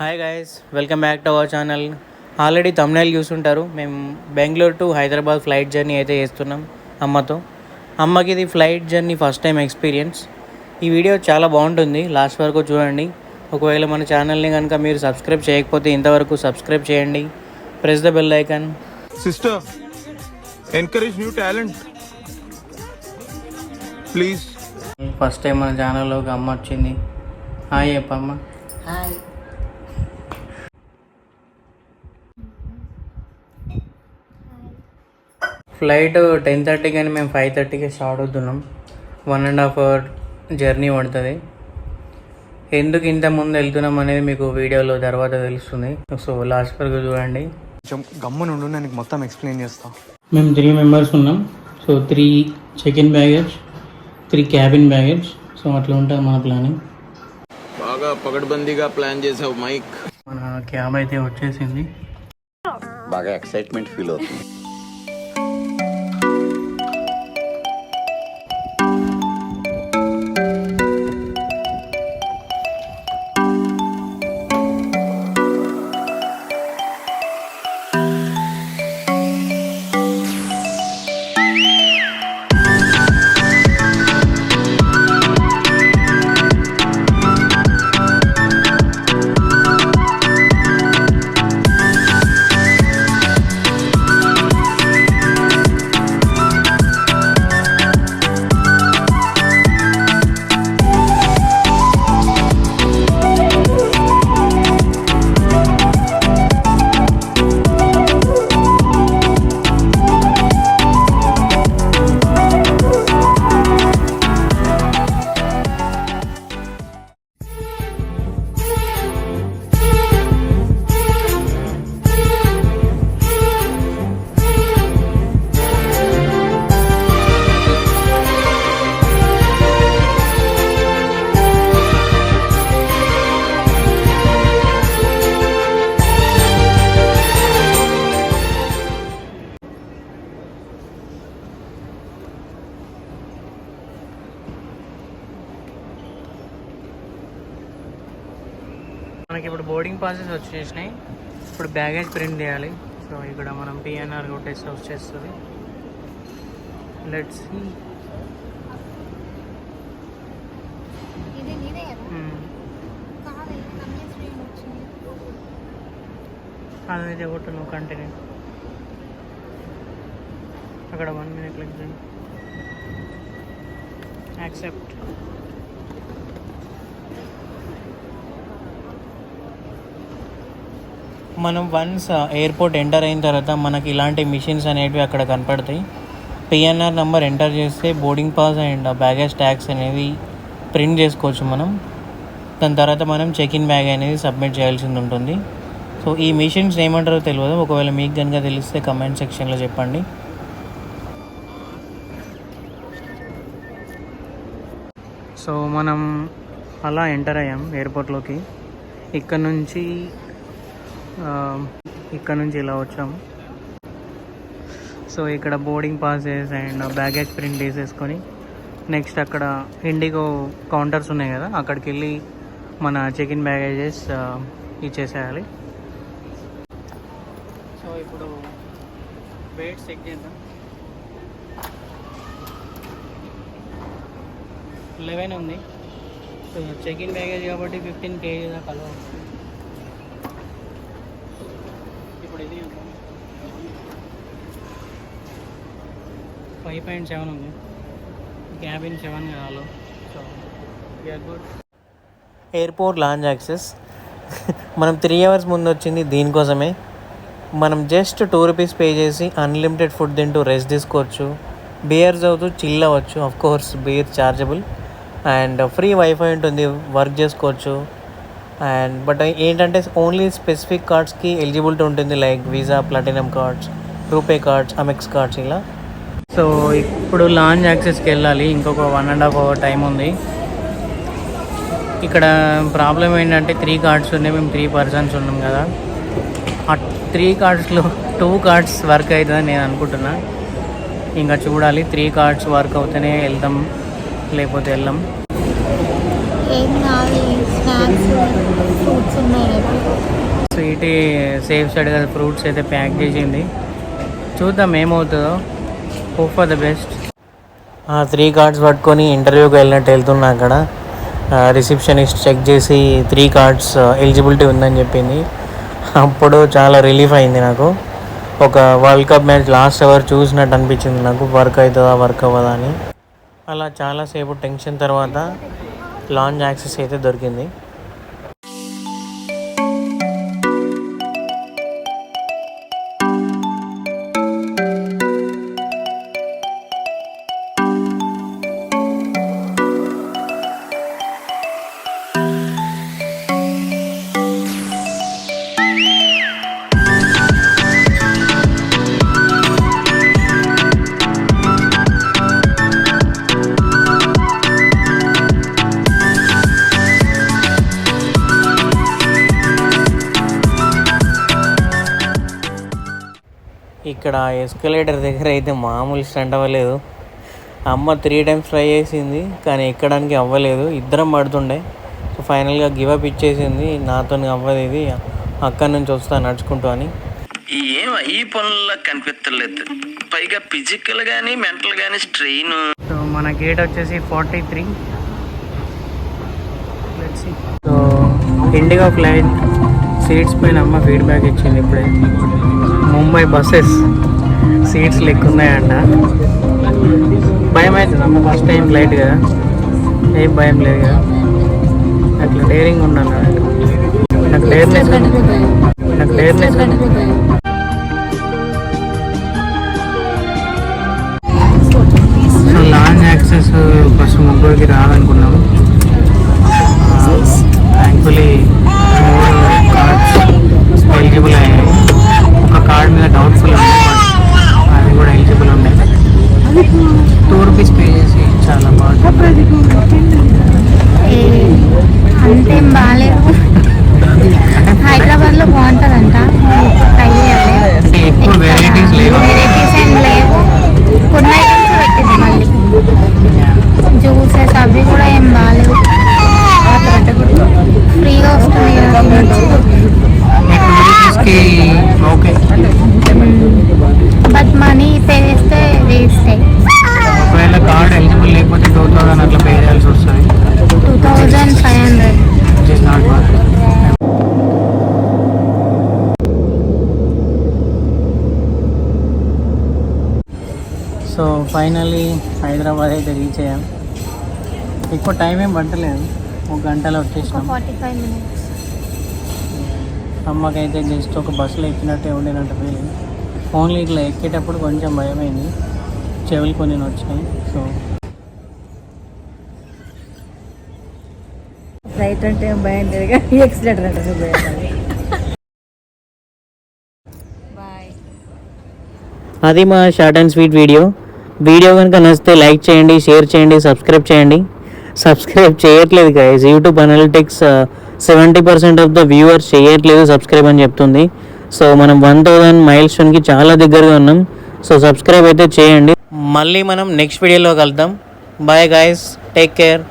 Hi guys, welcome back to our channel. Already thumbnail చూసుంటారు. మేము Bengaluru to Hyderabad flight journey అయితే చేస్తున్నాం అమ్మతో. అమ్మకి ఇది flight journey first time experience. ఈ వీడియో చాలా బాగుంటుంది, లాస్ట్ వరకు చూడండి. ఒకవేళ మన ఛానల్ని కనుక మీరు సబ్స్క్రైబ్ చేయకపోతే ఇంతవరకు సబ్స్క్రైబ్ చేయండి. Press the bell icon. Sister, encourage new talent please. First time మన ఛానల్లోకి అమ్మ వచ్చింది. హాయ్ చెప్పమ్మ. హాయ్. ఫ్లైట్ 10:30 కానీ మేము 5:30కి స్టార్ట్ అవుతున్నాం. 1.5 hour జర్నీ పడుతుంది. ఎందుకు ఇంత ముందు వెళ్తున్నాం అనేది మీకు వీడియోలో తర్వాత తెలుస్తుంది. సో లాస్ట్ వరకు చూడండి. కొంచెం గమ్మునుండు, నేను మొత్తం ఎక్స్ప్లెయిన్ చేస్తా. మేము 3 members ఉన్నాం. So 3 check-in baggage, 3 cabin baggage. So అట్లా ఉంటుంది మన ప్లానింగ్. బాగా పగడ్బందీగా ప్లాన్ చేసావు మైక్. మన క్యాబ్ అయితే వచ్చేసింది. బాగా ఎక్సైట్మెంట్ ఫీల్ అవుతుంది. మనకి ఇప్పుడు బోర్డింగ్ పాసెస్ వచ్చేసినాయి. ఇప్పుడు బ్యాగేజ్ ప్రింట్ చేయాలి. సో ఇక్కడ మనం పిఎన్ఆర్ కొట్టేసి వచ్చేస్తుంది. Let's see. అదైతే కొట్టు నువ్వు కంటిన్యూ. అక్కడ 1 minute క్లిక్ చేయి. యాక్సెప్ట్. మనం వన్స్ ఎయిర్పోర్ట్ ఎంటర్ అయిన తర్వాత మనకి ఇలాంటి మిషన్స్ అనేవి అక్కడ కనపడతాయి. పిఎన్ఆర్ నెంబర్ ఎంటర్ చేస్తే boarding pass and baggage tags అనేది ప్రింట్ చేసుకోవచ్చు మనం. దాని తర్వాత మనం చెక్-ఇన్ బ్యాగ్ అనేది సబ్మిట్ చేయాల్సింది ఉంటుంది. సో ఈ మిషన్స్ ఏమంటారో తెలియదు. ఒకవేళ మీకు కనుక తెలిస్తే కమెంట్ సెక్షన్లో చెప్పండి. సో మనం అలా ఎంటర్ అయ్యాం ఎయిర్పోర్ట్లోకి. ఇక్కడ నుంచి ఇలా వచ్చాము. సో ఇక్కడ boarding passes and baggage print వేసేసుకొని నెక్స్ట్ అక్కడ ఇండిగో కౌంటర్స్ ఉన్నాయి కదా, అక్కడికి వెళ్ళి మన చెక్-ఇన్ బ్యాగేజెస్ ఇచ్చేసేయాలి. సో ఇప్పుడు వెయిట్ చెక్ చేద్దాం. 11 ఉంది. సో చెక్-ఇన్ బ్యాగేజ్ కాబట్టి 15 kg దాకా అలో. ఇప్పుడు ఇది 5.7 ఉంది. క్యాబిన్ 7 కావాలి. So we are good. Airport lounge access మనం 3 hours ముందు వచ్చింది దీనికోసమే. మనం జస్ట్ 2 rupees పే చేసి అన్లిమిటెడ్ ఫుడ్ తింటూ రెస్ట్ తీసుకోవచ్చు, బియర్స్ అవుతూ చిల్ అవ్వచ్చు. Of course beer chargeable and free wifi ఉంటుంది, వర్క్ చేసుకోవచ్చు. అండ్ బట్ ఏంటంటే ఓన్లీ స్పెసిఫిక్ కార్డ్స్కి ఎలిజిబిలిటీ ఉంటుంది, like Visa, platinum cards, RuPay cards, Amex cards ఇలా. సో ఇప్పుడు లాంజ్ యాక్సెస్కి వెళ్ళాలి. ఇంకొక 1.5 hour టైం ఉంది. ఇక్కడ ప్రాబ్లం ఏంటంటే 3 కార్డ్స్ ఉన్నాయి, మేము 3 persons ఉన్నాం కదా. ఆ 3 కార్డ్స్లో 2 కార్డ్స్ వర్క్ అవుతుందని నేను అనుకుంటున్నా. ఇంకా చూడాలి, 3 కార్డ్స్ వర్క్ అవుతూనే వెళ్తాం, లేకపోతే వెళ్ళాం. ఏం కావాలి, స్నాక్స్ ఫ్రూట్స్ ఉన్నాయి. స్వీటీ సేఫ్ సైడ్ కదా ఫ్రూట్స్ అయితే ప్యాక్ చేసింది. చూద్దాం ఏమవుతుందో. Hope for the best. 3 cards పట్టుకొని ఇంటర్వ్యూకి వెళ్ళినట్టు వెళ్తున్నా. అక్కడ రిసెప్షనిస్ట్ చెక్ చేసి 3 కార్డ్స్ ఎలిజిబిలిటీ ఉందని చెప్పింది. అప్పుడు చాలా రిలీఫ్ అయింది నాకు. ఒక world cup match last hour చూసినట్టు అనిపించింది నాకు. వర్క్ అవుతుందా వర్క్ అవ్వదా అని. అలా చాలాసేపు టెన్షన్ తర్వాత లాంచ్ యాక్సెస్ అయితే దొరికింది. ఇక్కడ ఎస్కలేటర్ దగ్గర అయితే మామూలు స్టంట్ అవ్వలేదు. అమ్మ 3 times ట్రై చేసింది కానీ ఎక్కడానికి అవ్వలేదు. ఇద్దరం పడుతుండే. సో ఫైనల్గా గివప్ ఇచ్చేసింది. నాతో అవ్వదు ఇది, అక్కడి నుంచి వస్తా నడుచుకుంటూ అని. ఈ పనుల్లో కనిపించలేదు. పైగా ఫిజికల్ గానీ మెంటల్ గానీ స్ట్రెయిన్. సో మన గేట్ వచ్చేసి 43. సో ఇండిగో ఫ్లైట్ సీట్స్ పైన అమ్మ ఫీడ్బ్యాక్ ఇచ్చింది ఇప్పుడే. ముంబై బస్సెస్ సీట్స్ లెక్క ఉన్నాయంట. భయం అవుతుంది అమ్మ, ఫస్ట్ టైం ఫ్లైట్ కదా, ఏం భయం లేదు కదా. అట్లా డేరింగ్ ఉండాలి. నాకు డేర్నెస్ సో లాంగ్ యాక్సెస్ ఫస్ట్ ముగ్గురికి రాదనుకున్నాము. థ్యాంక్ఫుల్లీ 3 కార్డ్స్ ఎలిజిబుల్ అయ్యాయి. ఒక కార్డ్ మీద డౌట్ఫుల్ ఉంది, అది కూడా ఎలిజిబుల్ ఉన్నాయి. ₹2 పే చేసి చాలా బాగుంది. అంతేం బాగాలేదు. హైదరాబాద్లో బాగుంటుందంట. అంటే ఎక్కువ వెరైటీస్ లేవు. వెరైటీస్ ఏం లేవు. కొన్ని ఐటమ్స్ పెట్టింది మళ్ళీ. జ్యూసెస్ అవి కూడా ఏం బాగాలేవు. ఫ్రీగా వస్తుంది కదా ఓకే. బట్ మనీ పే చేస్తే వేస్ట్. ఒకవేళ కార్డ్ ఎలిజిబుల్ లేకపోతే 2000 అట్లా పే చేయాల్సి వస్తుంది. 2500. Which is not bad. So finally Hyderabad అయితే రీచ్ అయ్యాం. ఎక్కువ టైం ఏం పట్టలేదు, 1 గంటలో వచ్చేసినాం. 45 minutes. అమ్మకైతే జస్ట్ ఒక బస్సులో ఎక్కినట్టే ఉండినట్టు ఫీలింగ్. ఓన్లీ ఇట్లా ఎక్కేటప్పుడు కొంచెం భయమైంది, చెవులు కొన్ని వచ్చినాయి. సో ఫ్లైట్ అంటే భయం లేదు కానీ ఎక్సిలేటర్ అంటే భయం. అది మా షార్ట్ అండ్ స్వీట్ వీడియో కనుక నచ్చితే లైక్ చేయండి, షేర్ చేయండి, సబ్స్క్రైబ్ చేయండి. సబ్స్క్రైబ్ చేయట్లేదు guys. YouTube analytics 70% of the viewers చేయట్లేదు సబ్స్క్రైబ్ అని చెప్తుంది. సో మనం 1000 మైల్స్టోన్కి చాలా దగ్గరగా ఉన్నాం. సో సబ్స్క్రైబ్ అయితే చేయండి. మళ్ళీ మనం నెక్స్ట్ వీడియోలో కలుద్దాం. Bye guys, take care.